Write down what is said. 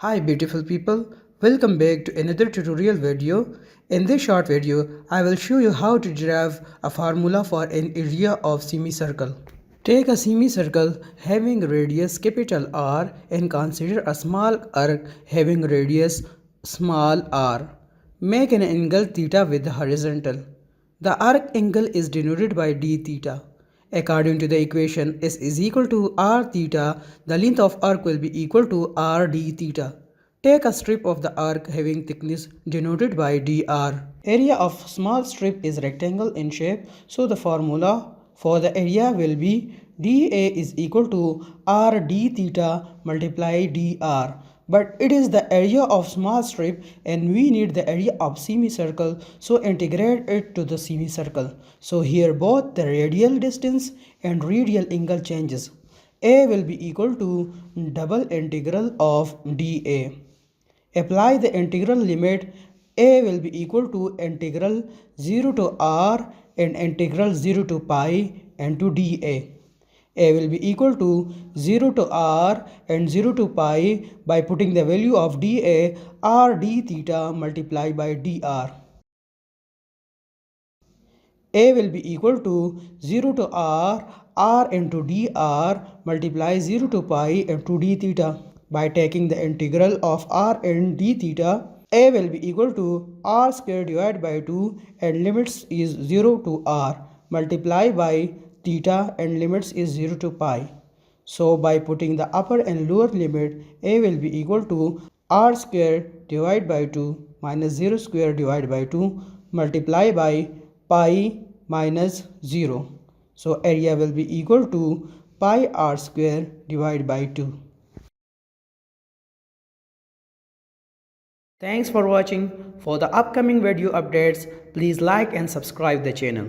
Hi beautiful people, welcome back to another tutorial video. In this short video, I will show you how to derive a formula for an area of semicircle. Take a semicircle having radius capital R and consider a small arc having radius small r. Make an angle theta with the horizontal. The arc angle is denoted by d theta. According to the equation S is equal to r theta, the length of arc will be equal to r d theta. Take a strip of the arc having thickness denoted by dr. Area of small strip is rectangle in shape, so the formula for the area will be dA is equal to r d theta multiply dr. But it is the area of small strip and we need the area of semicircle, so integrate it to the semicircle. So here both the radial distance and radial angle changes. A will be equal to double integral of dA. Apply the integral limit. A will be equal to integral 0 to r and integral 0 to pi and to dA. A will be equal to 0 to r and 0 to pi by putting the value of dA r d theta multiplied by dr. A will be equal to 0 to r into dr multiply 0 to pi into d theta. By taking the integral of r and d theta, A will be equal to r square divided by 2 and limits is 0 to r multiply by theta and limits is 0 to pi. So by putting the upper and lower limit, A will be equal to r square divided by 2 minus 0 square divided by 2 multiply by pi minus 0. So area will be equal to pi r square divided by 2. Thanks for watching. For the upcoming video updates, please like and subscribe the channel.